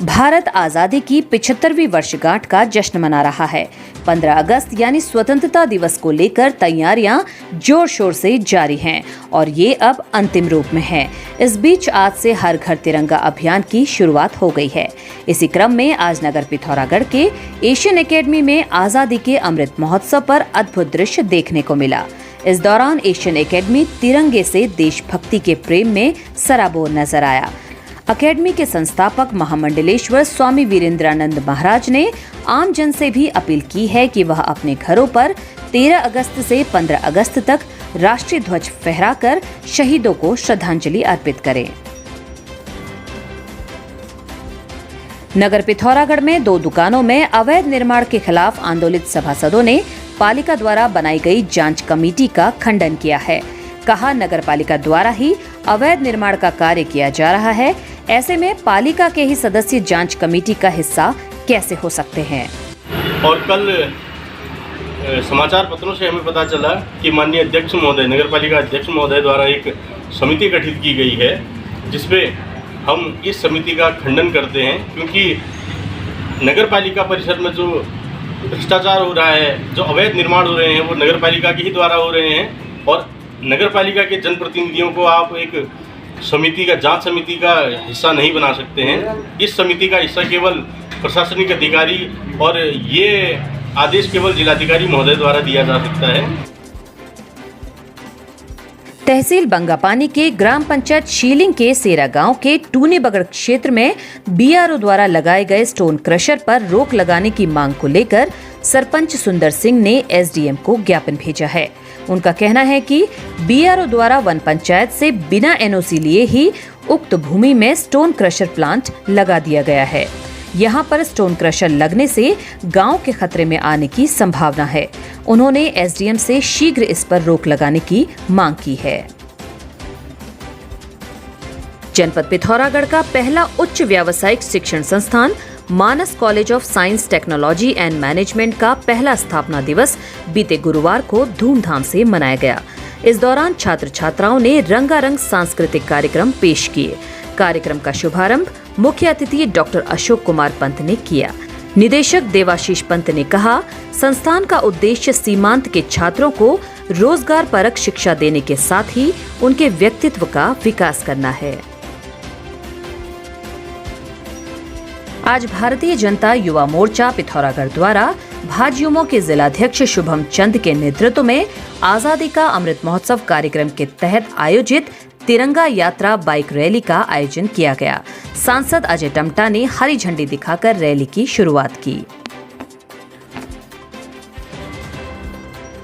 भारत आजादी की 75वीं वर्षगांठ का जश्न मना रहा है। 15 अगस्त यानी स्वतंत्रता दिवस को लेकर तैयारियां जोर शोर से जारी हैं और ये अब अंतिम रूप में है। इस बीच आज से हर घर तिरंगा अभियान की शुरुआत हो गई है। इसी क्रम में आज नगर पिथौरागढ़ के एशियन एकेडमी में आजादी के अमृत महोत्सव पर अद्भुत दृश्य देखने को मिला। इस दौरान एशियन एकेडमी तिरंगे से देशभक्ति के प्रेम में सराबोर नजर आया। अकेडमी के संस्थापक महामंडलेश्वर स्वामी वीरेंद्रानंद महाराज ने आम जन से भी अपील की है कि वह अपने घरों पर 13 अगस्त से 15 अगस्त तक राष्ट्रीय ध्वज फहराकर शहीदों को श्रद्धांजलि अर्पित करें। नगर पिथौरागढ़ में 2 दुकानों में अवैध निर्माण के खिलाफ आंदोलित सभासदों ने पालिका द्वारा बनाई गई जांच कमेटी का खंडन किया है। कहा, नगर पालिका द्वारा ही अवैध निर्माण का कार्य किया जा रहा है, ऐसे में पालिका के ही सदस्य जांच कमेटी का हिस्सा कैसे हो सकते हैं। और कल समाचार पत्रों से हमें पता चला कि माननीय अध्यक्ष महोदय, नगर पालिका अध्यक्ष महोदय द्वारा एक समिति गठित की गई है, जिसपे हम इस समिति का खंडन करते हैं, क्योंकि नगर पालिका परिसर में जो भ्रष्टाचार हो रहा है, जो अवैध निर्माण हो रहे हैं, वो नगर पालिका के ही द्वारा हो रहे हैं। और नगर पालिका के जनप्रतिनिधियों को आप एक समिति का, जांच समिति का हिस्सा नहीं बना सकते हैं। इस समिति का हिस्सा केवल प्रशासनिक अधिकारी और ये आदेश केवल जिलाधिकारी महोदय द्वारा दिया जा सकता है। तहसील बंगापानी के ग्राम पंचायत शीलिंग के सेरा गांव के टूनी बगड़ क्षेत्र में बीआरओ द्वारा लगाए गए स्टोन क्रशर पर रोक लगाने की मांग को लेकर सरपंच सुंदर सिंह ने एसडीएम को ज्ञापन भेजा है। उनका कहना है कि बीआरओ द्वारा वन पंचायत से बिना एनओसी लिए ही उक्त भूमि में स्टोन क्रशर प्लांट लगा दिया गया है। यहाँ पर स्टोन क्रशर लगने से गांव के खतरे में आने की संभावना है। उन्होंने एसडीएम से शीघ्र इस पर रोक लगाने की मांग की है। जनपद पिथौरागढ़ का पहला उच्च व्यावसायिक शिक्षण संस्थान Manas college of science, technology and management का पहला स्थापना दिवस बीते गुरुवार को धूमधाम से मनाया गया। इस दौरान छात्र छात्राओं ने रंगारंग सांस्कृतिक कार्यक्रम पेश किए। कार्यक्रम का शुभारंभ मुख्य अतिथि डॉक्टर अशोक कुमार पंत ने किया। निदेशक देवाशीष पंत ने कहा, संस्थान का उद्देश्य सीमांत के छात्रों को रोजगार परक शिक्षा देने के साथ ही उनके व्यक्तित्व का विकास करना है। आज भारतीय जनता युवा मोर्चा पिथौरागढ़ द्वारा भाजयुमो के जिलाध्यक्ष शुभम चंद के नेतृत्व में आजादी का अमृत महोत्सव कार्यक्रम के तहत आयोजित तिरंगा यात्रा बाइक रैली का आयोजन किया गया। सांसद अजय टमटा ने हरी झंडी दिखाकर रैली की शुरुआत की।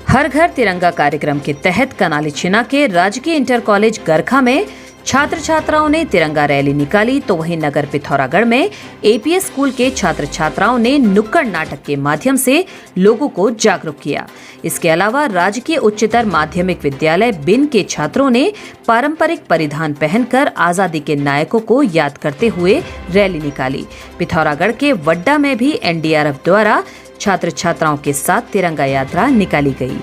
हर घर तिरंगा कार्यक्रम के तहत कनाली छिना के राजकीय इंटर कॉलेज गरखा में छात्र छात्राओं ने तिरंगा रैली निकाली, तो वहीं नगर पिथौरागढ़ में एपीएस स्कूल के छात्र छात्राओं ने नुक्कड़ नाटक के माध्यम से लोगों को जागरूक किया। इसके अलावा राजकीय उच्चतर माध्यमिक विद्यालय बिन के छात्रों ने पारंपरिक परिधान पहनकर आजादी के नायकों को याद करते हुए रैली निकाली। पिथौरागढ़ के वड्डा में भी एनडीआरएफ द्वारा छात्र छात्राओं के साथ तिरंगा यात्रा निकाली गई।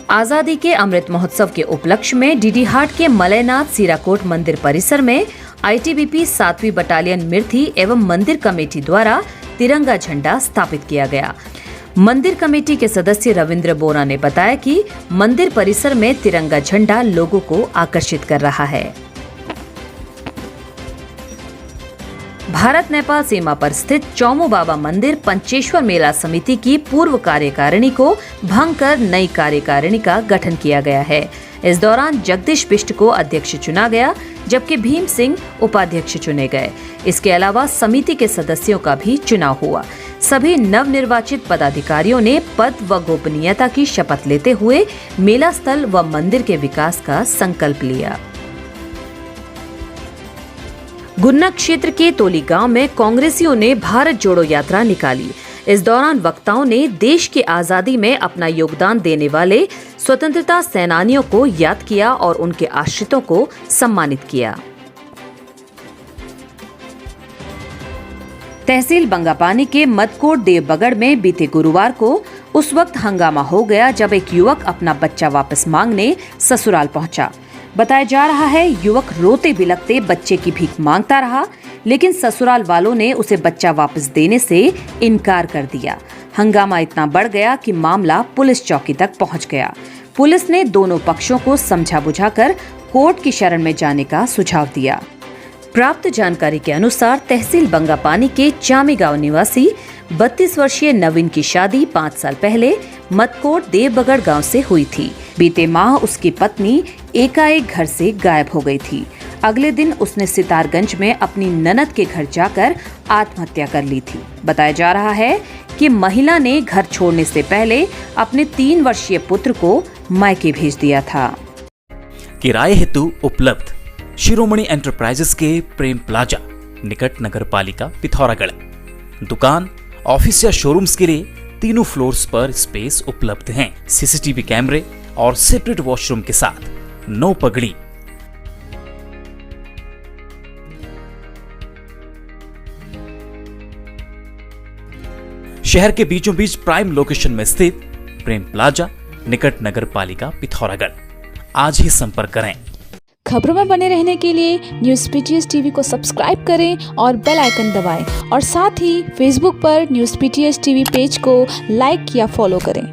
आजादी के अमृत महोत्सव के उपलक्ष्य में डीडीहाट के मलयनाथ सीराकोट मंदिर परिसर में आईटीबीपी 7वीं बटालियन मिर्थी एवं मंदिर कमेटी द्वारा तिरंगा झंडा स्थापित किया गया। मंदिर कमेटी के सदस्य रविंद्र बोरा ने बताया कि मंदिर परिसर में तिरंगा झंडा लोगों को आकर्षित कर रहा है। भारत नेपाल सीमा पर स्थित चौमू बाबा मंदिर पंचेश्वर मेला समिति की पूर्व कार्यकारिणी को भंग कर नई कार्यकारिणी का गठन किया गया है। इस दौरान जगदीश बिष्ट को अध्यक्ष चुना गया, जबकि भीम सिंह उपाध्यक्ष चुने गए। इसके अलावा समिति के सदस्यों का भी चुनाव हुआ। सभी नवनिर्वाचित पदाधिकारियों ने पद व गोपनीयता की शपथ लेते हुए मेला स्थल व मंदिर के विकास का संकल्प लिया। गुन्ना क्षेत्र के तोली गांव में कांग्रेसियों ने भारत जोड़ो यात्रा निकाली। इस दौरान वक्ताओं ने देश की आजादी में अपना योगदान देने वाले स्वतंत्रता सेनानियों को याद किया और उनके आश्रितों को सम्मानित किया। तहसील बंगापानी के मदकोट देवबगड़ में बीते गुरुवार को उस वक्त हंगामा हो गया जब एक युवक अपना बच्चा वापस मांगने ससुराल पहुंचा। बताया जा रहा है युवक रोते बिलखते बच्चे की भीख मांगता रहा, लेकिन ससुराल वालों ने उसे बच्चा वापस देने से इनकार कर दिया। हंगामा इतना बढ़ गया कि मामला पुलिस चौकी तक पहुंच गया। पुलिस ने दोनों पक्षों को समझा बुझाकर कोर्ट की शरण में जाने का सुझाव दिया। प्राप्त जानकारी के अनुसार तहसील बंगापानी के चामी गांव निवासी 32 वर्षीय नवीन की शादी 5 साल पहले मतकोट देवबगड़ गांव से हुई थी। बीते माह उसकी पत्नी एकाएक घर से गायब हो गई थी। अगले दिन उसने सितारगंज में अपनी ननद के घर जाकर आत्महत्या कर ली थी। बताया जा रहा है कि महिला ने घर छोड़ने से पहले अपने 3 वर्षीय पुत्र को मायके भेज दिया था। किराए हेतु उपलब्ध शिरोमणि एंटरप्राइजेस के प्रेम प्लाजा निकट नगर पालिका पिथौरागढ़। दुकान, ऑफिस या शोरूम्स के लिए तीनों फ्लोर्स पर स्पेस उपलब्ध हैं। सीसीटीवी कैमरे और सेपरेट वॉशरूम के साथ नो पगड़ी। शहर के बीचों बीच प्राइम लोकेशन में स्थित प्रेम प्लाजा निकट नगर पालिका पिथौरागढ़। आज ही संपर्क करें। खबरों में बने रहने के लिए न्यूज़ पीटीएस टीवी को सब्सक्राइब करें और बेल आइकन दबाएं और साथ ही फेसबुक पर न्यूज़ पीटीएस टीवी पेज को लाइक या फॉलो करें।